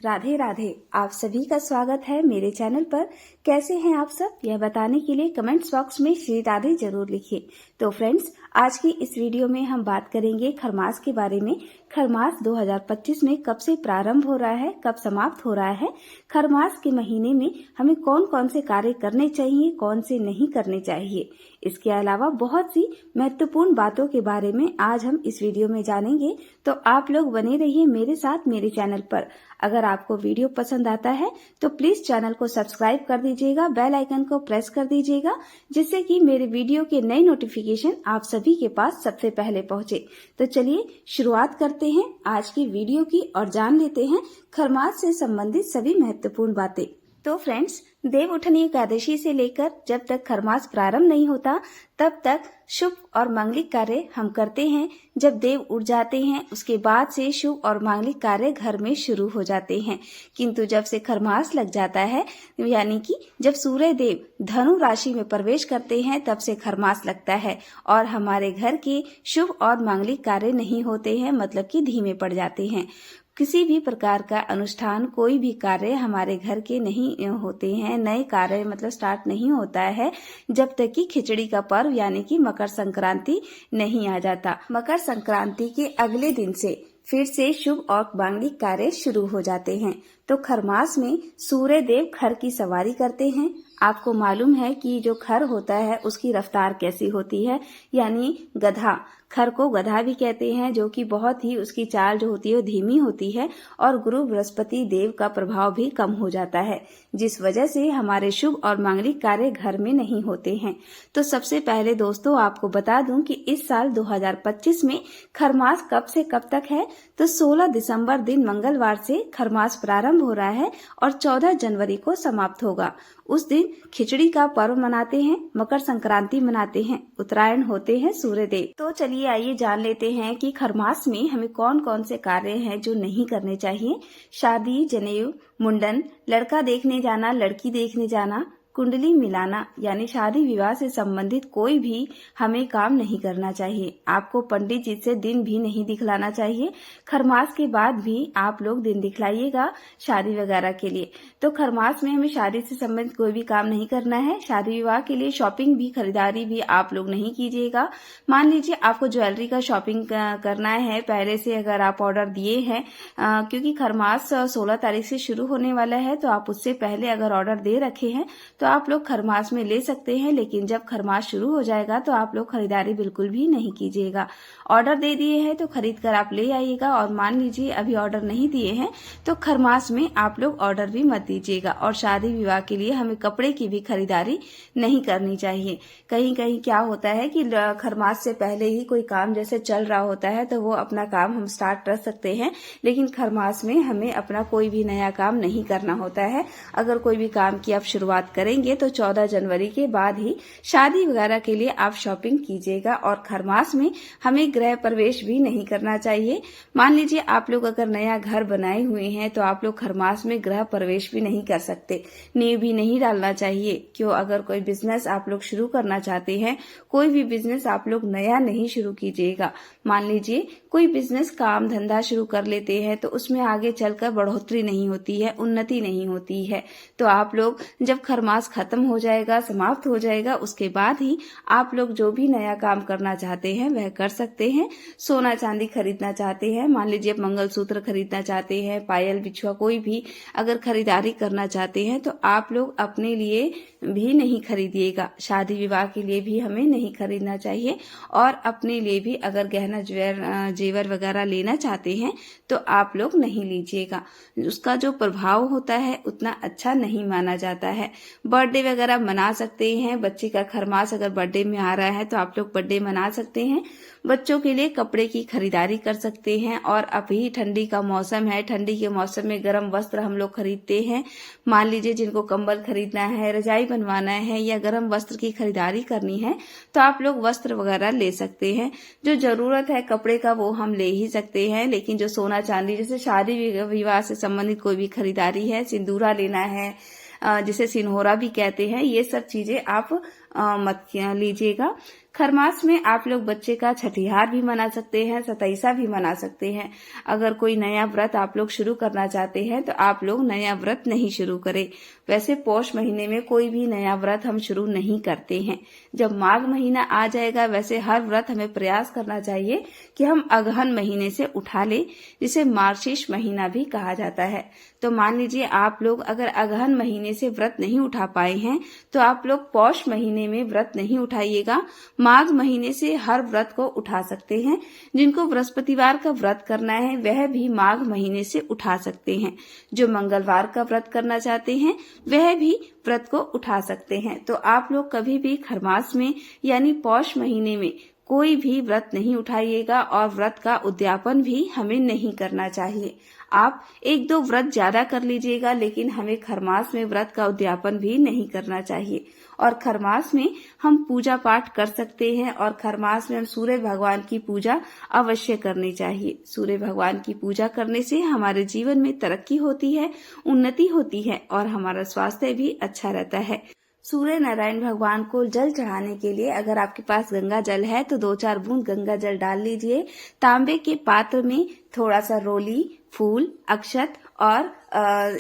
राधे राधे। आप सभी का स्वागत है मेरे चैनल पर। कैसे हैं आप सब, यह बताने के लिए कमेंट्स बॉक्स में श्री राधे जरूर लिखिए। तो फ्रेंड्स, आज की इस वीडियो में हम बात करेंगे खरमास के बारे में। खरमास 2025 में कब से प्रारंभ हो रहा है, कब समाप्त हो रहा है, खरमास के महीने में हमें कौन कौन से कार्य करने चाहिए, कौन से नहीं करने चाहिए। इसके अलावा बहुत सी महत्वपूर्ण बातों के बारे में आज हम इस वीडियो में जानेंगे। तो आप लोग बने रहिए मेरे साथ मेरे चैनल पर। अगर आपको वीडियो पसंद आता है तो प्लीज चैनल को सब्सक्राइब कर दीजिएगा, बेल आइकन को प्रेस कर दीजिएगा, जिससे कि मेरे वीडियो के नए नोटिफिकेशन आप सभी के पास सबसे पहले पहुंचे। तो चलिए शुरुआत करते हैं आज की वीडियो की और जान लेते हैं खरमास से संबंधित सभी महत्वपूर्ण बातें। तो फ्रेंड्स, देव उठनी एकादशी से लेकर जब तक खरमास प्रारंभ नहीं होता तब तक शुभ और मांगलिक कार्य हम करते हैं। जब देव उठ जाते हैं उसके बाद से शुभ और मांगलिक कार्य घर में शुरू हो जाते हैं। किंतु जब से खरमास लग जाता है, यानी कि जब सूर्य देव धनु राशि में प्रवेश करते हैं, तब से खरमास लगता है और हमारे घर के शुभ और मांगलिक कार्य नहीं होते हैं, मतलब कि धीमे पड़ जाते हैं। किसी भी प्रकार का अनुष्ठान, कोई भी कार्य हमारे घर के नहीं होते हैं, नए कार्य मतलब स्टार्ट नहीं होता है जब तक कि खिचड़ी का पर्व यानी कि मकर संक्रांति नहीं आ जाता। मकर संक्रांति के अगले दिन से फिर से शुभ और मांगलिक कार्य शुरू हो जाते हैं। तो खरमास में सूर्य देव खर की सवारी करते हैं। आपको मालूम है कि जो खर होता है उसकी रफ्तार कैसी होती है, यानी गधा। खर को गधा भी कहते हैं, जो कि बहुत ही उसकी चाल जो होती है वो धीमी होती है और गुरु बृहस्पति देव का प्रभाव भी कम हो जाता है, जिस वजह से हमारे शुभ और मांगलिक कार्य घर में नहीं होते हैं। तो सबसे पहले दोस्तों आपको बता दूं कि इस साल 2025 में खरमास कब से कब तक है। तो 16 दिसंबर दिन मंगलवार से खरमास प्रारंभ हो रहा है और 14 जनवरी को समाप्त होगा। उस दिन खिचड़ी का पर्व मनाते हैं, मकर संक्रांति मनाते हैं, उत्तरायण होते हैं सूर्य देव। तो चलिए आइए जान लेते हैं कि खरमास में हमें कौन कौन से कार्य हैं जो नहीं करने चाहिए। शादी, जनेऊ, मुंडन, लड़का देखने जाना, लड़की देखने जाना, कुंडली मिलाना, यानी शादी विवाह से संबंधित कोई भी हमें काम नहीं करना चाहिए। आपको पंडित जी से दिन भी नहीं दिखलाना चाहिए। खरमास के बाद भी आप लोग दिन दिखलाइएगा शादी वगैरह के लिए। तो खरमास में हमें शादी से संबंधित कोई भी काम नहीं करना है। शादी विवाह के लिए शॉपिंग भी, खरीदारी भी आप लोग नहीं कीजिएगा। मान लीजिए आपको ज्वेलरी का शॉपिंग करना है पहले से, अगर आप ऑर्डर दिए हैं, क्योंकि खरमास 16 तारीख से शुरू होने वाला है, तो आप उससे पहले अगर ऑर्डर दे रखे हैं तो आप लोग खरमास में ले सकते हैं। लेकिन जब खरमास शुरू हो जाएगा तो आप लोग खरीदारी बिल्कुल भी नहीं कीजिएगा। ऑर्डर दे दिए हैं तो खरीद कर आप ले आइएगा, और मान लीजिए अभी ऑर्डर नहीं दिए हैं तो खरमास में आप लोग ऑर्डर भी मत दीजिएगा। और शादी विवाह के लिए हमें कपड़े की भी खरीदारी नहीं करनी चाहिए। कहीं कहीं क्या होता है कि खरमास से पहले ही कोई काम जैसे चल रहा होता है तो वो अपना काम हम स्टार्ट कर सकते हैं, लेकिन खरमास में हमें अपना कोई भी नया काम नहीं करना होता है। अगर कोई भी काम की आप शुरुआत करेंगे तो 14 जनवरी के बाद ही शादी वगैरह के लिए आप शॉपिंग कीजिएगा। और खरमास में हमें गृह प्रवेश भी नहीं करना चाहिए। मान लीजिए आप लोग अगर नया घर बनाए हुए हैं तो आप लोग खरमास में गृह प्रवेश भी नहीं कर सकते, नींव भी नहीं डालना चाहिए। क्यों? अगर कोई बिजनेस आप लोग शुरू करना चाहते हैं, कोई भी बिजनेस आप लोग नया नहीं शुरू कीजिएगा। मान लीजिए कोई बिजनेस, काम धंधा शुरू कर लेते हैं तो उसमें आगे चलकर बढ़ोतरी नहीं होती है, उन्नति नहीं होती है। तो आप लोग जब खरमास खत्म हो जाएगा, समाप्त हो जाएगा, उसके बाद ही आप लोग जो भी नया काम करना चाहते हैं वह कर सकते हैं। सोना चांदी खरीदना चाहते हैं, मान लीजिए मंगलसूत्र खरीदना चाहते हैं, पायल बिछुआ कोई भी अगर खरीदारी करना चाहते हैं तो आप लोग अपने लिए भी नहीं खरीदिएगा। शादी विवाह के लिए भी हमें नहीं खरीदना चाहिए। और अपने लिए भी अगर गहना जेवर वगैरह लेना चाहते हैं तो आप लोग नहीं लीजिएगा। उसका जो प्रभाव होता है उतना अच्छा नहीं माना जाता है। बर्थडे वगैरह मना सकते हैं, बच्चे का खरमास अगर बर्थडे में आ रहा है तो आप लोग बर्थडे मना सकते हैं। बच्चों के लिए कपड़े की खरीदारी कर सकते हैं। और अभी ठंडी का मौसम है, ठंडी के मौसम में गर्म वस्त्र हम लोग खरीदते हैं। मान लीजिए जिनको कंबल खरीदना है, रजाई बनवाना है या गर्म वस्त्र की खरीदारी करनी है तो आप लोग वस्त्र वगैरह ले सकते हैं। जो जरूरत है कपड़े का वो हम ले ही सकते हैं, लेकिन जो सोना चांदी जैसे शादी विवाह से संबंधित कोई भी खरीदारी है, सिंदूरा लेना है जिसे सिन्होरा भी कहते हैं, ये सब चीजें आप मत लीजिएगा। खरमास में आप लोग बच्चे का छठिहार भी मना सकते हैं, सतैसा भी मना सकते हैं। अगर कोई नया व्रत आप लोग शुरू करना चाहते हैं तो आप लोग नया व्रत नहीं शुरू करें। वैसे पौष महीने में कोई भी नया व्रत हम शुरू नहीं करते हैं। जब माघ महीना आ जाएगा, वैसे हर व्रत हमें प्रयास करना चाहिए कि हम अगहन महीने से उठा ले, जिसे मार्गशीर्ष महीना भी कहा जाता है। तो मान लीजिए आप लोग अगर अगहन महीने से व्रत नहीं उठा पाए हैं तो आप लोग पौष महीने में व्रत नहीं उठाइएगा। माघ महीने से हर व्रत को उठा सकते हैं। जिनको बृहस्पतिवार का व्रत करना है वह भी माघ महीने से उठा सकते हैं। जो मंगलवार का व्रत करना चाहते हैं वह भी व्रत को उठा सकते हैं। तो आप लोग कभी भी खरमास में यानी पौष महीने में कोई भी व्रत नहीं उठाइएगा और व्रत का उद्यापन भी हमें नहीं करना चाहिए। आप एक दो व्रत ज्यादा कर लीजिएगा, लेकिन हमें खरमास में व्रत का उद्यापन भी नहीं करना चाहिए। और खरमास में हम पूजा पाठ कर सकते हैं और खरमास में हम सूर्य भगवान की पूजा अवश्य करनी चाहिए। सूर्य भगवान की पूजा करने से हमारे जीवन में तरक्की होती है, उन्नति होती है और हमारा स्वास्थ्य भी अच्छा रहता है। सूर्य नारायण भगवान को जल चढ़ाने के लिए अगर आपके पास गंगा जल है तो 2-4 बूंद गंगा जल डाल लीजिए। तांबे के पात्र में थोड़ा सा रोली, फूल, अक्षत और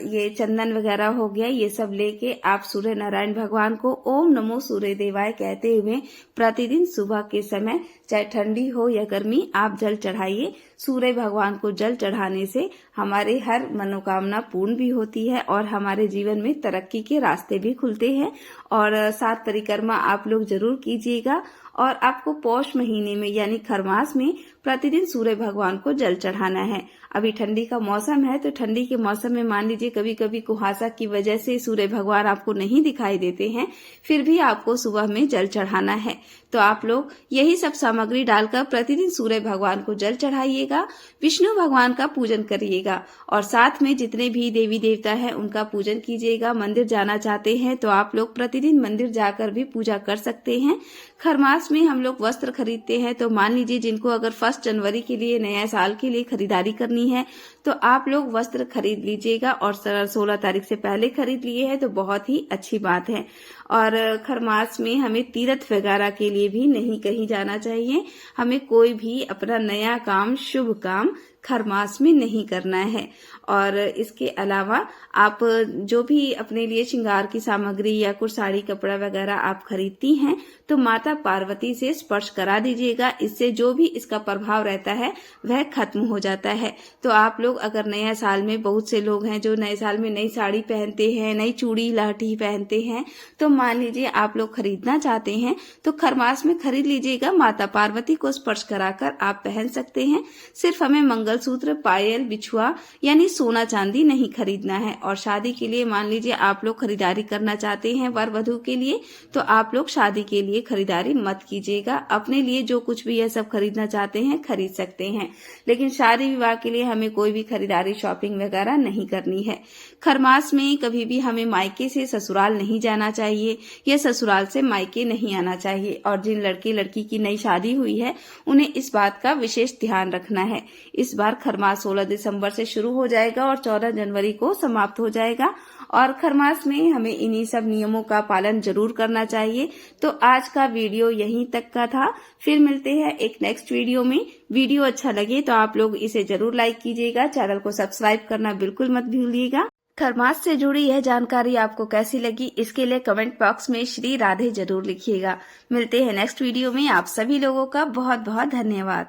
ये चंदन वगैरह हो गया, ये सब लेके आप सूर्य नारायण भगवान को ओम नमो सूर्य देवाय कहते हुए प्रतिदिन सुबह के समय, चाहे ठंडी हो या गर्मी, आप जल चढ़ाइए। सूर्य भगवान को जल चढ़ाने से हमारे हर मनोकामना पूर्ण भी होती है और हमारे जीवन में तरक्की के रास्ते भी खुलते हैं। और 7 परिक्रमा आप लोग जरूर कीजिएगा। और आपको पौष महीने में यानी खरमास में प्रतिदिन सूर्य भगवान को जल चढ़ाना है। अभी ठंडी का मौसम है तो ठंडी के मौसम में मान लीजिए कभी कभी कुहासा की वजह से सूर्य भगवान आपको नहीं दिखाई देते हैं, फिर भी आपको सुबह में जल चढ़ाना है। तो आप लोग यही सब सामग्री डालकर प्रतिदिन सूर्य भगवान को जल चढ़ाइएगा, विष्णु भगवान का पूजन करिएगा और साथ में जितने भी देवी देवता है उनका पूजन कीजिएगा। मंदिर जाना चाहते हैं तो आप लोग प्रतिदिन मंदिर जाकर भी पूजा कर सकते हैं। खरमास में हम लोग वस्त्र खरीदते हैं तो मान लीजिए जिनको अगर 1 जनवरी के लिए, नया साल के लिए खरीदारी करनी है तो आप लोग वस्त्र खरीद लीजिएगा और 16 तारीख से पहले खरीद लिए हैं तो बहुत ही अच्छी बात है। और खरमास में हमें तीर्थ वगैरह के लिए भी नहीं कहीं जाना चाहिए। हमें कोई भी अपना नया काम, शुभ काम खरमास में नहीं करना है। और इसके अलावा आप जो भी अपने लिए श्रृंगार की सामग्री या कुछ साड़ी कपड़ा वगैरह आप खरीदती हैं तो माता पार्वती से स्पर्श करा दीजिएगा। इससे जो भी इसका प्रभाव रहता है वह खत्म हो जाता है। तो आप लोग अगर नया साल में, बहुत से लोग हैं जो नए साल में नई साड़ी पहनते हैं, नई चूड़ी लहठी पहनते हैं, तो मान लीजिए आप लोग खरीदना चाहते हैं तो खरमास में खरीद लीजिएगा। माता पार्वती को स्पर्श कराकर आप पहन सकते हैं। सिर्फ हमें मंगलसूत्र, पायल, बिछुआ यानी सोना चांदी नहीं खरीदना है। और शादी के लिए मान लीजिए आप लोग खरीदारी करना चाहते हैं वर वधू के लिए, तो आप लोग शादी के लिए खरीदारी मत कीजिएगा। अपने लिए जो कुछ भी यह सब खरीदना चाहते हैं खरीद सकते हैं, लेकिन शादी विवाह के लिए हमें कोई भी खरीदारी, शॉपिंग वगैरह नहीं करनी है। खरमास में कभी भी हमें मायके से ससुराल नहीं जाना चाहिए या ससुराल से मायके नहीं आना चाहिए। और जिन लड़के लड़की की नई शादी हुई है उन्हें इस बात का विशेष ध्यान रखना है। इस बार खरमास 16 दिसंबर से शुरू हो जाएगा और 14 जनवरी को समाप्त हो जाएगा। और खरमास में हमें इन्हीं सब नियमों का पालन जरूर करना चाहिए। तो आज का वीडियो यहीं तक का था। फिर मिलते हैं एक नेक्स्ट वीडियो में। वीडियो अच्छा लगे तो आप लोग इसे जरूर लाइक कीजिएगा, चैनल को सब्सक्राइब करना बिल्कुल मत भूलिएगा। खरमास से जुड़ी यह जानकारी आपको कैसी लगी, इसके लिए कमेंट बॉक्स में श्री राधे जरूर लिखिएगा। मिलते हैं नेक्स्ट वीडियो में। आप सभी लोगों का बहुत बहुत धन्यवाद।